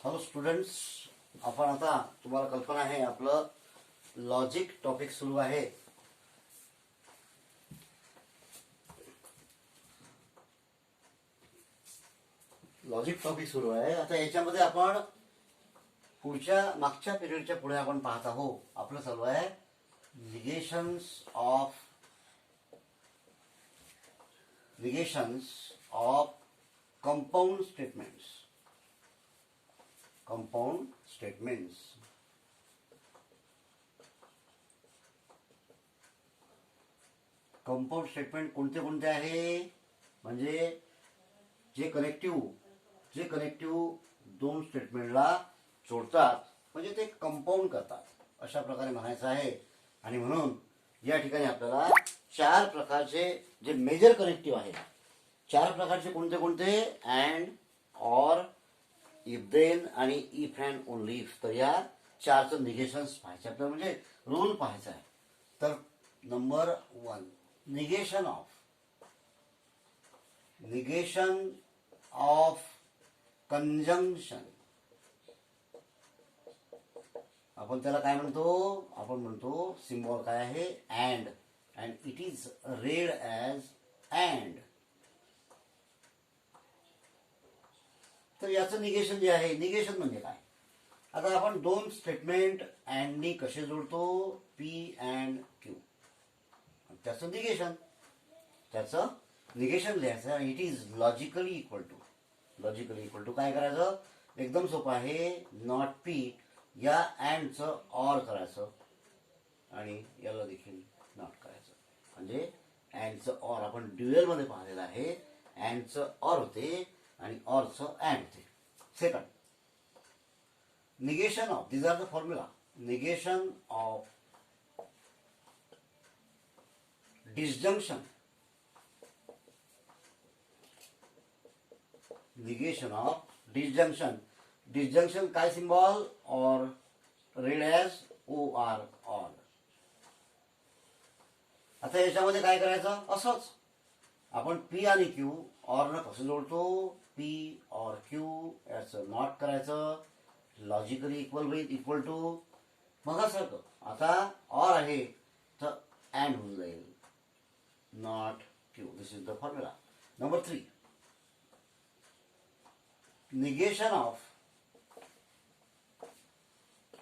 Hello students, आपण आता तुम्हाला कल्पना आहे आपलं लॉजिक टॉपिक सुरू आहे. लॉजिक टॉपिक सुरू आहे. आता याच्यामध्ये आपण मागच्या पिरियडच्या पुढे आपण पाहत आहोत. आपलं चालू आहे negations of compound statements. Compound statements. Compound statement कोणते कोणते आहे, म्हणजे जे कनेक्टिव्ह दोन स्टेटमेंटला जोडतात, म्हणजे ते कंपाऊंड करतात, अशा प्रकारे म्हणायचं आहे. आणि म्हणून या ठिकाणी आपल्याला चार प्रकारचे जे मेजर कनेक्टिव्ह आहे, चार प्रकारचे कोणते कोणते, अँड, ऑर, इफ देन आणि इफ अँड ओनली इफ. तर या चारचं निगेशन्स पाहायचे आपल्याला, म्हणजे रूल पाहायचा आहे. तर नंबर 1, निगेशन ऑफ कंजंक्शन. आपण त्याला काय म्हणतो, आपण म्हणतो सिम्बॉल काय आहे, and it is red as and. तर याचं निगेशन जे आहे, निगेशन म्हणजे काय. आता आपण दोन स्टेटमेंट अँडनी कसे जोडतो, पी अँड क्यू. त्याचं निगेशन लिहायचं आणि it is logically equal to काय करायचं, एकदम सोपं आहे. नॉट पी या अँडचं ऑर करायचं आणि याला देखील नॉट करायचं. म्हणजे अँडचं ऑर आपण ड्युएलमध्ये पाहिलेलं आहे. अँडचं ऑर होते आणि ऑरचं अँड होते. Second, negation of, this are the formula. Negation of disjunction. Negation of disjunction काय symbol, or read as OR, or. आता याच्यामध्ये काय करायचं, असंच आपण पी आणि क्यू ऑरनं कसं जोडतो, पी और क्यू याचं नॉट करायचं, लॉजिकली इक्वल टू मगासारखं. आता ऑर आहे तर अँड होऊन जाईल, not Q. This is the formula. Number 3, negation of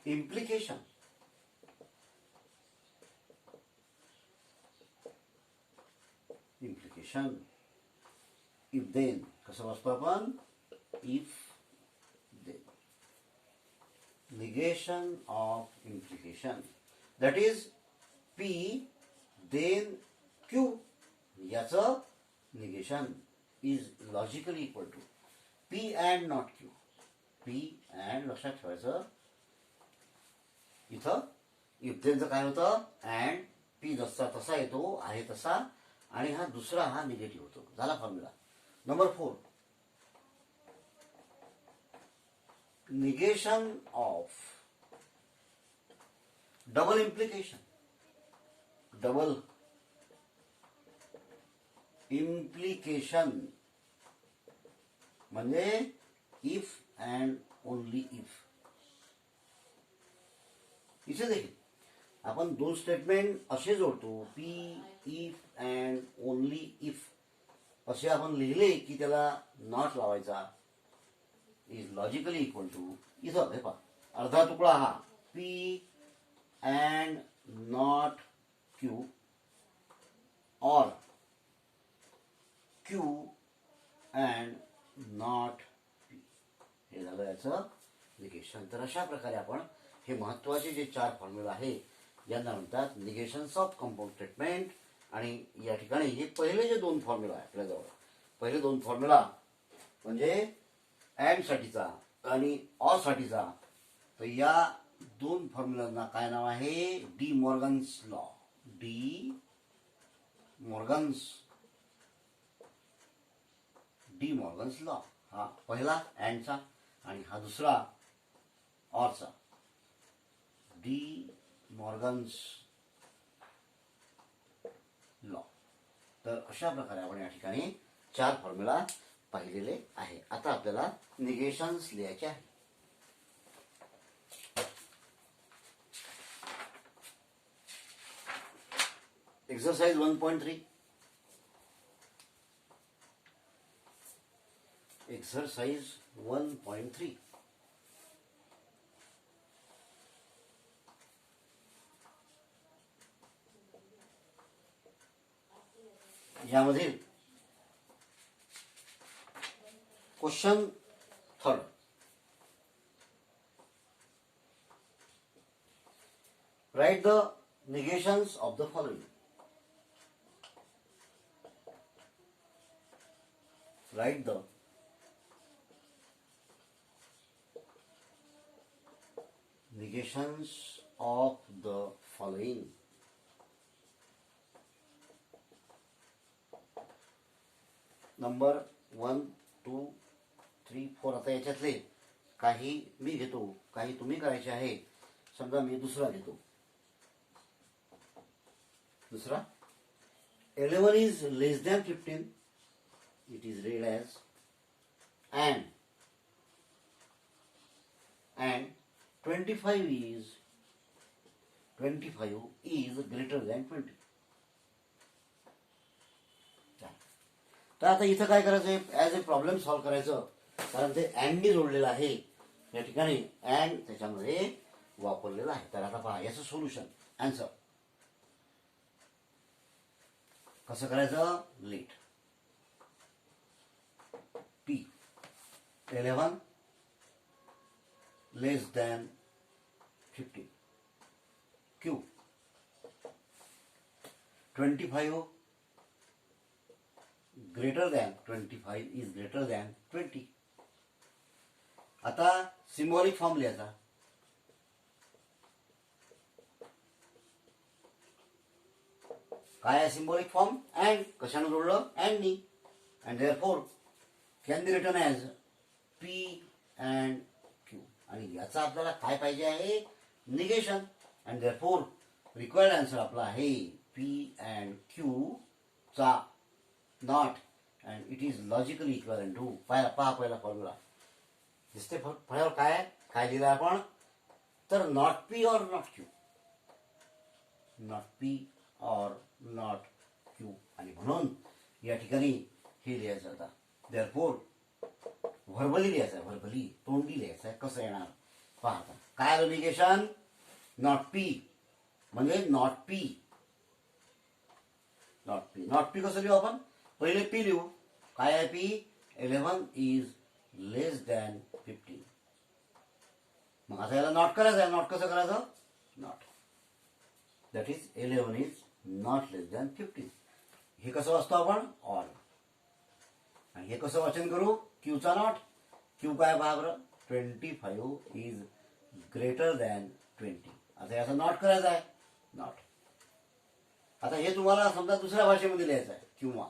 implication. If then कसं वाचतो आपण, if then. Negation of implication, that is P then Q. याचं negation is logically equal to P and not Q. P and लक्षात ठेवायचं, इथं if देनचं काय होतं, and P जसा तसा येतो, आहे तसा, आणि हा दुसरा हा निगेटिव्ह होतो. झाला formula. Number 4, negation of double implication. म्हणजे इफ अँड ओनली इफ. इथे देखील आपण दोन स्टेटमेंट असे जोडतो, P if and only if असे आपण लिहिले की त्याला नॉट लावायचा, इज लॉजिकली इक्वल टू. इथं हे पहा, अर्धा तुकडा हा पी अँड नॉट क्यू, और क्यू अँड नॉट पी. हे झालं याचं निगेशन. तर अशा प्रकारे आपण हे महत्वाचे जे चार फॉर्म्युला आहे यांना म्हणतात निगेशन्स ऑफ कंपाऊंड स्टेटमेंट. आणि या ठिकाणी हे पहिले जे दोन फॉर्म्युला आहे आपल्याजवळ, पहिले दोन फॉर्म्युला म्हणजे अँड साठीचा आणि ऑर साठीचा. तर या दोन फॉर्म्युलांना काय नाव आहे, डी मॉर्गन्स लॉ. हा पहिला अँडचा आणि हा दुसरा ऑरचा, डी मॉर्गन्स लॉ. तर अशा प्रकारे आपण या ठिकाणी चार फॉर्म्युला पाहिलेले आहे. आता आपल्याला निगेशन्स लिहायचे आहे. एक्सरसाइज 1.3. एक्सरसाइज 1.3. यामधील question 3. Write the negations of the following. Write the negations of the following. Number 1, 2, 3, 4. आता याच्यातले काही मी घेतो, काही तुम्ही करायचे आहे. समजा मी दुसरा घेतो. दूसरा 11 is less than 15. It is read as and 25 is greater than 20. तर आता इथं काय करायचं आहे, ॲज ए प्रॉब्लेम सॉल्व्ह करायचं, कारण ते अँडनी जोडलेलं आहे या ठिकाणी, अँड त्याच्यामध्ये वापरलेलं आहे. तर आता पहा याचं सोल्युशन, आन्सर कसं करायचं. Let P 11 less than 15, Q 25 greater than 25 is greater than 20. आता सिम्बॉलिक फॉर्म लिहायचा. काय आहे सिम्बॉलिक फॉर्म. अँड कशाने जोडलं, अँडनी. And therefore can be written as P and Q. आणि याचा आपल्याला काय पाहिजे आहे, negation. And therefore required answer आपला आहे पी अँड क्यू चा not, and it is logically equivalent to. पहा पहिला फॉर्म्युला दिसते फळ्यावर काय लिहिलं आपण, तर not P or not Q, not P or not Q. आणि म्हणून या ठिकाणी हे लिहायचं. आता देअरफॉर व्हर्बली लिहायचं आहे, व्हर्बली तोंडी लिहायचं आहे. कसं येणार पहा. आता काय आलं निगेशन, नॉट पी म्हणजे not P. Not P, not P कसं लिहू आपण, पहिले पी लिहू. काय आहे पी, 11 इज लेस दॅन 15. मग आता याला नॉट करायचं आहे. नॉट कसं करायचं, not that is 11 is not less than 15. हे कसं वाचतो आपण, ऑर. आणि हे कसं वाचन करू, क्यूचा नॉट. क्यू काय पहा बरं, 25 इज ग्रेटर दॅन 20. आता याचा नॉट करायचा आहे, नॉट. आता हे तुम्हाला समजा दुसऱ्या भाषेमध्ये लिहायचं आहे, किंवा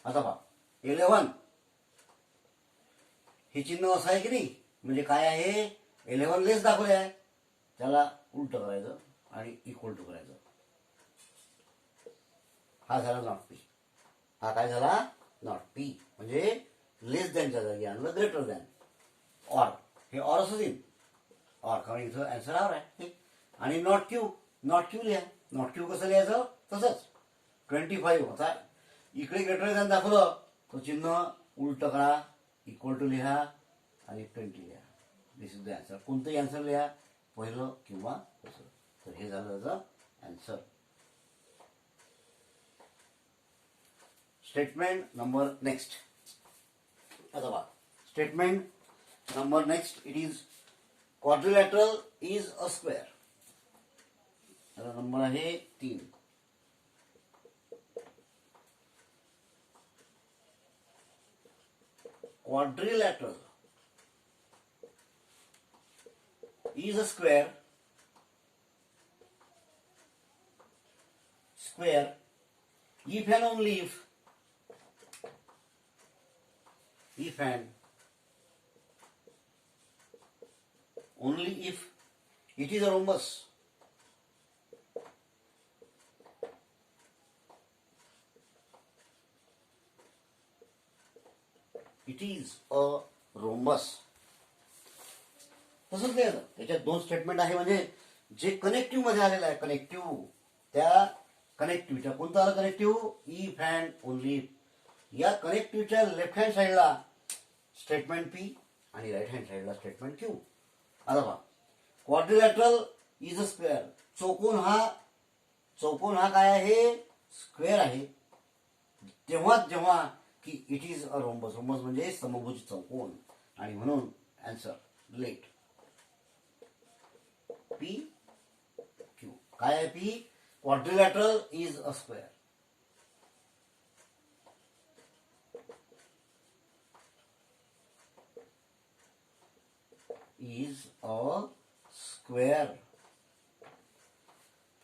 आता पहा 11 हे चिन्ह असं आहे की नाही, म्हणजे काय आहे, 11 लेस दाखवले आहे, त्याला उलट करायचं आणि इक्वल टू करायचं. हा झाला नॉट पी. हा काय झाला, नॉट पी म्हणजे लेस दॅनच्या जागी आणलं ग्रेटर दॅन. ऑर, हे ऑर असं देईल, ऑर, कारण इथं आन्सर ऑर आहे. आणि नॉट क्यू, नॉट क्यू लिहा. नॉट क्यू कसं लिहायचं, तसंच 25. आता इकडे ग्रेटर दॅन दाखवलं तो चिन्ह उलट करा, इक्वल टू लिहा आणि 20 लिहा. दिस इज द आन्सर. कोणतंही आन्सर लिहा, पहिलं किंवा दुसरं. तर हे झालं त्याचं आन्सर. Statement number next. आता पहा statement number next. It is quadrilateral is a square. आता नंबर आहे 3. Quadrilateral is a square if and only if and only if it is a rhombus. It is a rhombus. तसंच लिहायचं. त्याच्यात दोन statement आहे, म्हणजे जे कनेक्टिव्ह मध्ये आलेलं आहे, कनेक्टिव्ह, त्या कनेक्टिव्हच्या कोणतं आलं connective, if and only if. या कनेक्टिव्हच्या लेफ्ट हँड साईडला स्टेटमेंट पी आणि राईट हँड साईडला स्टेटमेंट क्यू. आता पहा, क्वाड्रिलॅटरल इज अ स्क्वेअर. चौकोन हा काय आहे, स्क्वेअर आहे. जेव्हा की it is a rhombus. Rhombus म्हणजे समभुज चौकोन. आणि म्हणून आन्सर लेट पी क्यू. काय आहे P, quadrilateral is a square. Is a square.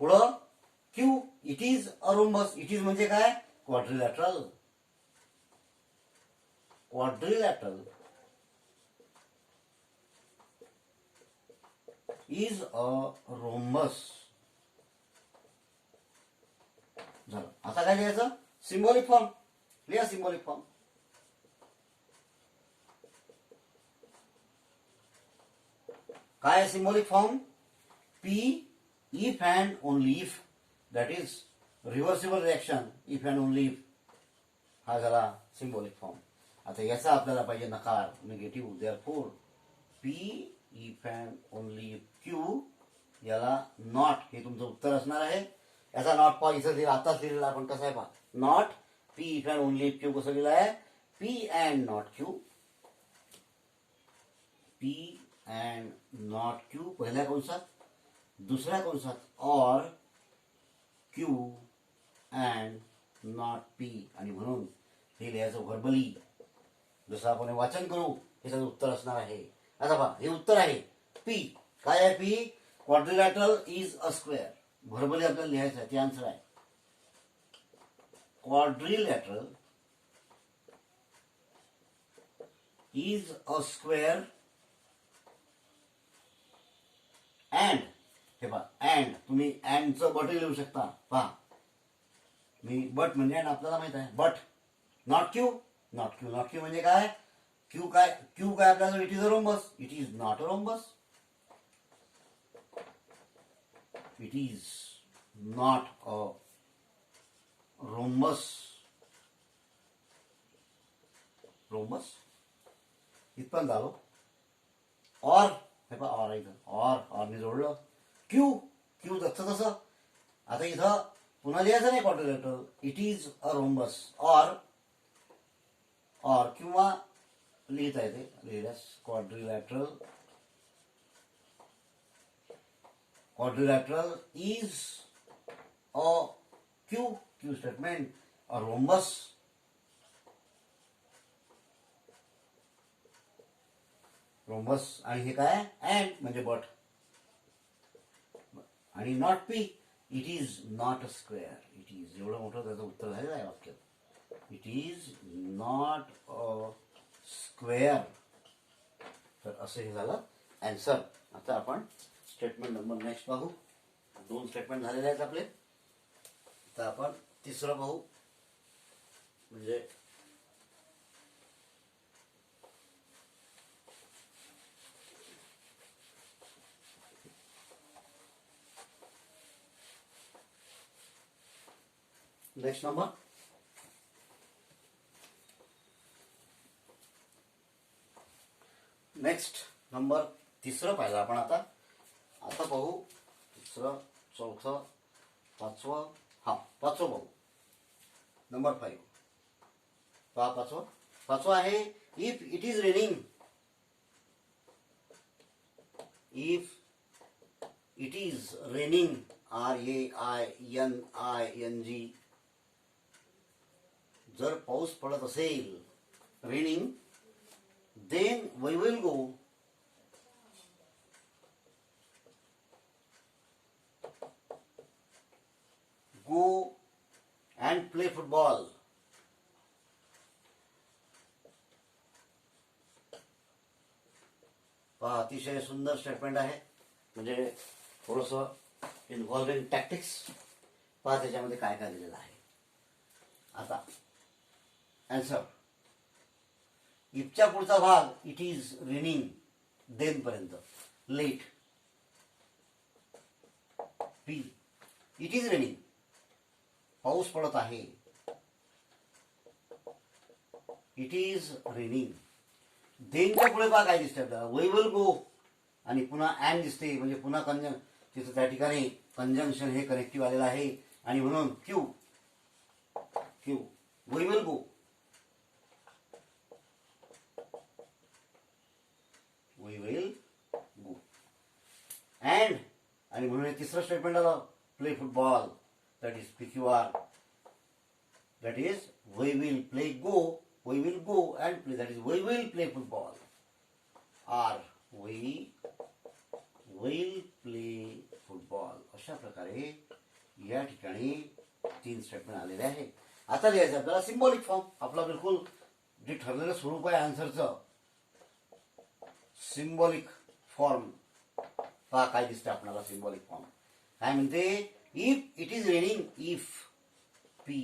पुढं Q, it is a rhombus. It is म्हणजे काय, quadrilateral. Quadrilateral is a rhombus. झालं. आता काय लिहायचं, सिम्बॉलिक फॉर्म लिहा. सिम्बॉलिक फॉर्म काय आहे, symbolic form P if and only if, that is reversible reaction, if and only if. हा झाला सिम्बॉलिक फॉर्म. आता याचा आपल्याला पाहिजे नकार, negative. Therefore P if and only if Q, याला नॉट, हे तुमचं उत्तर असणार आहे. याचा नॉट पहा, इथं लिहिला, आताच लिहिलेला आपण. कसं आहे पहा, not P if and only if Q. कसं लिहिलं आहे, P and not Q. P and not Q पहिल्या कंसात, दुसऱ्या कंसात or Q and not P. आणि म्हणून हे लिहायचं व्हर्बली, जसं आपण वाचन करू, हे त्याचं उत्तर असणार आहे. आता पहा, हे उत्तर आहे पी. काय आहे P, quadrilateral is a square. Verbally आपल्याला लिहायचं आहे, ते आन्सर आहे. Quadrilateral is a square and, हे पहा, अँड तुम्ही अँडचं बट लिहू शकता. पहा, मी बट म्हणजे आपल्याला माहित आहे, but not Q. Not Q, not Q म्हणजे काय, क्यू काय, क्यू काय आपल्याला, it is a rhombus. It is not a rhombus. It is not a rhombus. Rhombus इथपर्यंत आलो. ऑर, हे पहा, ऑर इथं, ऑरने जोडलं. क्यू, क्यू जसं तसं. आता इथं पुन्हा लिहायचं नाही quadrilateral, it is a rhombus. Or किंवा लिहिता येते, लिहिल्यास quadrilateral is a Q statement, a rhombus. Rhombus आणि हे काय, अँड म्हणजे बट. आणि not P, it is not a square. It is, एवढं मोठं त्याचं उत्तर झालेलं आहे वाक्यात. It is not a square. तर असं हे झालं आन्सर. आता आपण स्टेटमेंट नंबर नेक्स्ट पाहू. 2 स्टेटमेंट झालेले आहेत आपले. आता आपण तिसरं पाहू, म्हणजे नेक्स्ट नंबर तिसरं पाहिलं आपण. आता पाहू तिसरं, चौथं, पाचवं. पाचवं पाहू. नंबर 5 पहा. पाचवं आहे, if it is raining. If it is raining, RAINING, जर पाऊस पडत असेल, raining, then we will go and play football. पहा, अतिशय सुंदर स्टेटमेंट आहे, म्हणजे थोडंसं इन्व्हॉल्विंग टॅक्टिक्स. पहा त्याच्यामध्ये काय काय दिलेलं आहे. आता आन्सर, इफच्या पुढचा भाग, इट इज रेनिंग, देन पर्यंत, let. P. It is raining. पाऊस पडत आहे. It is raining. देनच्या पुढे पहा काय दिसतंय आपल्याला, वी विल गो आणि पुन्हा अँड दिसते, म्हणजे पुन्हा तिथं त्या ठिकाणी कंजंक्शन हे कनेक्टिव्ह आलेलं आहे आणि म्हणून Q Q we will go. We will go and आणि म्हणून हे तिसरं स्टेटमेंट आलं, play football. That is PQR. That is we will play go. We will go and play. That is we will play football. Or we will play football. अशा प्रकारे या ठिकाणी 3 statement आलेले आहे. आता लिहायचं आपल्याला सिम्बॉलिक फॉर्म. आपला बिलकुल जे ठरलेलं स्वरूप आहे आन्सरचं, सिम्बॉलिक फॉर्म पहा काय दिसतं आपल्याला. सिम्बॉलिक फॉर्म काय म्हणते, if it is raining, if P,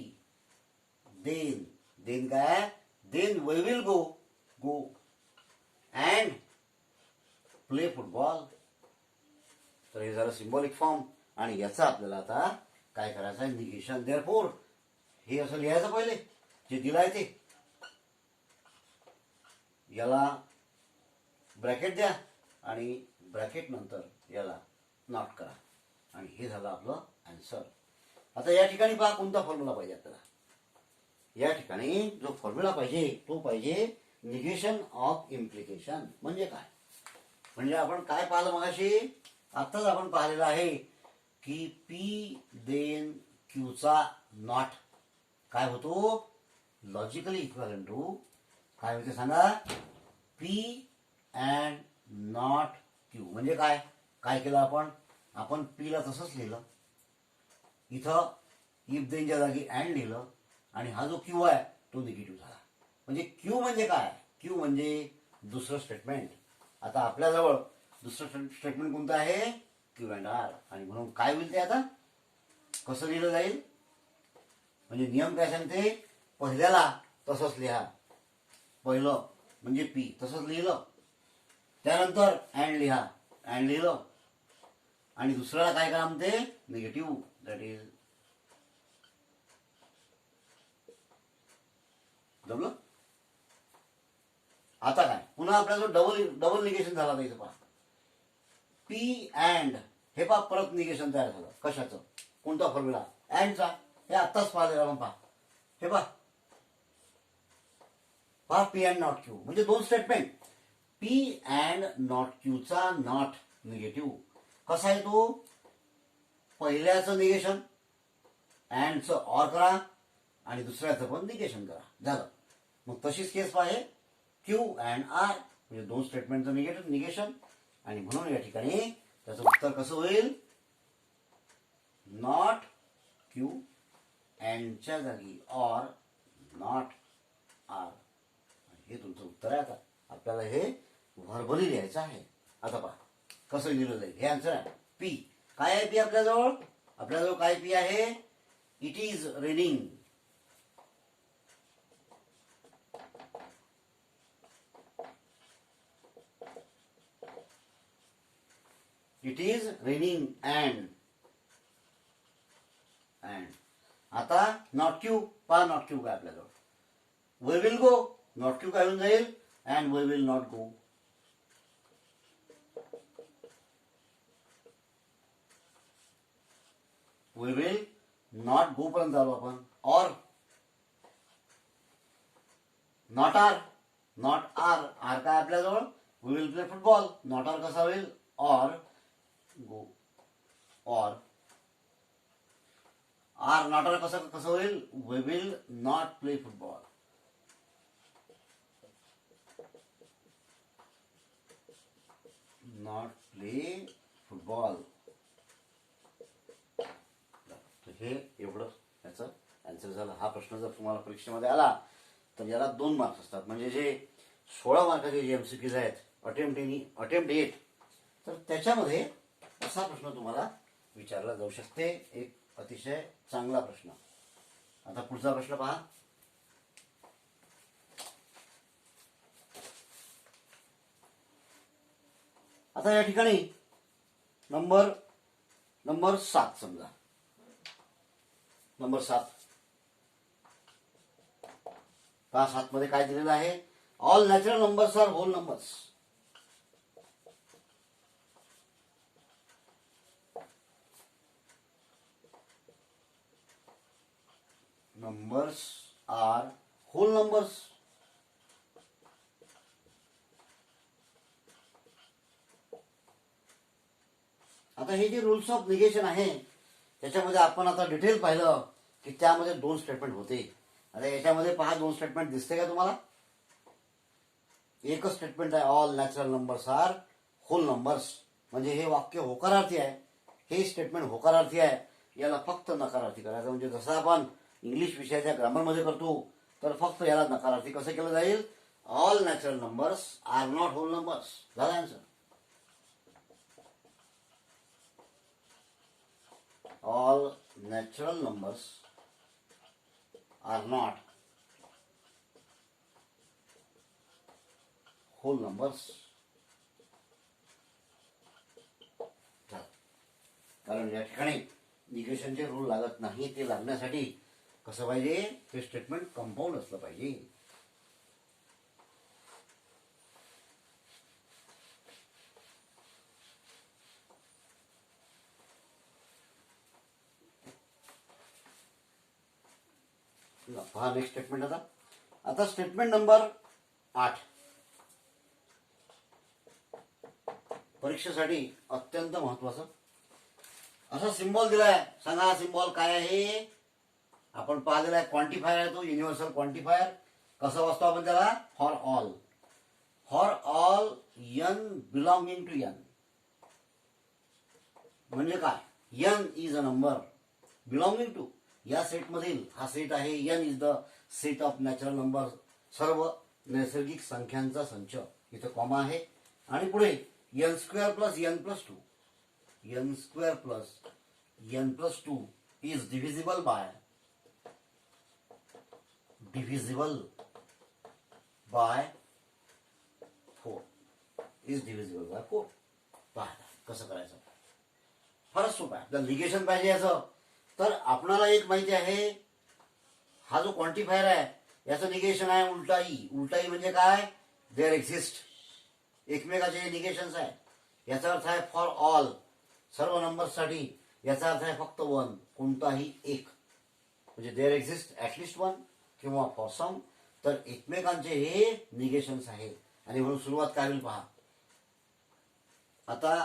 then काय, then we will go and play football. तर हे झालं सिम्बॉलिक फॉर्म आणि याचं आपल्याला आता काय करायचं आहे, निगेशन. देअरफॉर हे असं लिहायचं पहिले जे दिलं आहे ते, याला ब्रॅकेट द्या आणि ब्रॅकेट नंतर याला नॉट करा आणि हे झालं आपलं आन्सर. आता या ठिकाणी पहा कोणता फॉर्म्युला पाहिजे आपल्याला. या ठिकाणी जो फॉर्म्युला पाहिजे तो पाहिजे निगेशन ऑफ इम्प्लिकेशन. म्हणजे काय, म्हणजे आपण काय पाहिलं मगाशी, आत्ताच आपण पाहिलेलं आहे की पी देन क्यूचा नॉट काय होतो, लॉजिकली इक्वलंट टू काय होते सांगा, पी अँड नॉट क्यू. म्हणजे काय काय केलं आपण पीला तसंच लिहिलं, इथं इफ देनच्या जागी अँड लिहिलं आणि हा जो क्यू आहे तो निगेटिव्ह झाला. म्हणजे क्यू म्हणजे काय, क्यू म्हणजे दुसरं स्टेटमेंट. आता आपल्याजवळ दुसरं स्टेटमेंट कोणतं आहे, क्यू अँड आर. आणि म्हणून काय होईल ते आता कसं लिहिलं जाईल, म्हणजे नियम काय सांगते, पहिल्याला तसंच लिहा. पहिलं म्हणजे पी तसंच लिहिलं, त्यानंतर अँड लिहा, अँड लिहिलं आणि दुसऱ्याला काय करा म्हणते, निगेटिव्ह. दॅट इज जमलं. आता काय पुन्हा आपला जो डबल निगेशन झाला नाही पहा, पी अँड हे पहा परत निगेशन तयार झालं. कशाचं, कोणता फॉर्म्युला, अँडचा. हे आत्ताच पाहिलेलं आपण पहा. हे पहा पी अँड नॉट क्यू म्हणजे 2 स्टेटमेंट. पी अँड नॉट क्यूचा नॉट निगेटिव्ह कसा आहे तो, पहिल्याचं निगेशन अँडचं ऑर करा आणि दुसऱ्याचं पण निगेशन करा, झालं. मग तशीच केस पाहिजे क्यू अँड आर म्हणजे 2 स्टेटमेंटचं निगेशन. आणि म्हणून या ठिकाणी त्याचं उत्तर कसं होईल, नॉट क्यू अँडच्या जागी ऑर नॉट आर. हे तुमचं उत्तर आहे. आता आपल्याला हे व्हर्बली लिहायचं आहे. आता पहा कसं लिहिलं जाईल. हे आन्सर आहे. पी काय आहे, पी आपल्याजवळ काय पी आहे, it is raining. It is raining and आता नॉट क्यू पहा, नॉट क्यू काय आपल्याजवळ, we will go, not Q काय होऊन जाईल, and we will not go. We will not go पर्यंत आलो आपण. और नॉट आर आर काय आपल्याजवळ, we will play football. Not R कसा होईल, और गो. और आर नॉट आर कसं होईल, we will not play football. Not play football. हे एवढं याचं आन्सर झालं. हा प्रश्न जर तुम्हाला परीक्षेमध्ये आला तर याला 2 मार्क्स असतात. म्हणजे जे 16 मार्काचे जे MCQs आहेत, अटेम्प्ट 8, तर त्याच्यामध्ये असा प्रश्न तुम्हाला विचारला जाऊ शकते. एक अतिशय चांगला प्रश्न. आता पुढचा प्रश्न पहा. आता या ठिकाणी नंबर नंबर 7 समजा, नंबर 7 पहा 7 मध्ये काय दिलेलं आहे, all natural numbers are whole numbers. Numbers are whole numbers. आता हे जे रूल्स ऑफ निगेशन आहे त्याच्यामध्ये आपण आता डिटेल पाहिलं की त्यामध्ये 2 स्टेटमेंट होते. आता याच्यामध्ये पहा 2 स्टेटमेंट दिसते का तुम्हाला? एकच स्टेटमेंट आहे, all natural numbers are whole numbers. म्हणजे हे वाक्य होकारार्थी आहे, हे स्टेटमेंट होकारार्थी आहे. याला फक्त नकारार्थी करायचं. म्हणजे जसं आपण इंग्लिश विषयाच्या ग्रामरमध्ये करतो तर फक्त याला नकारार्थी कसं केलं जाईल, all natural numbers are not whole numbers. झाला answer. all natural numbers are not whole numbers. कारण या ठिकाणी निगेशनचे रूल लागत नाही. ते लागण्यासाठी कसं पाहिजे, ते स्टेटमेंट कंपाऊंड असलं पाहिजे. पहा नेक्स्ट स्टेटमेंट. आता स्टेटमेंट नंबर 8 परीक्षेसाठी अत्यंत महत्वाचं. असा सिम्बॉल दिलाय, सांगा सिम्बॉल काय आहे. आपण पाहिलेला आहे क्वांटिफायर आहे, तो युनिव्हर्सल क्वांटिफायर. कसं वाचतो आपण त्याला, for all. For all N belonging to N. म्हणजे काय, N is a number belonging to, या सेटमधील हा सेट आहे. N is the set of natural number, सर्व नैसर्गिक संख्यांचा संच. इथं कॉमा आहे आणि पुढे N square plus N plus 2. N square plus N plus 2 is divisible by 4. Is divisible by 4. पहा कसं करायचं, फारच सोपं आहे. आपल्याला निगेशन पाहिजे याचं. तर आपणाला एक माहिती आहे, हा जो क्वांटिफायर आहे याचं निगेशन आहे उलटाई. उलटाई म्हणजे काय, देअर एक्झिस्ट. एकमेकाचे निगेशन्स आहे. याचा अर्थ आहे फॉर ऑल, सर्व नंबर्ससाठी. याचा अर्थ आहे फक्त 1, कोणताही एक. म्हणजे देअर एक्झिस्ट ॲटलिस्ट 1 किंवा फॉर सम. तर एकमेकांचे हे निगेशन्स आहेत. आणि म्हणून सुरुवात काय होईल पहा. आता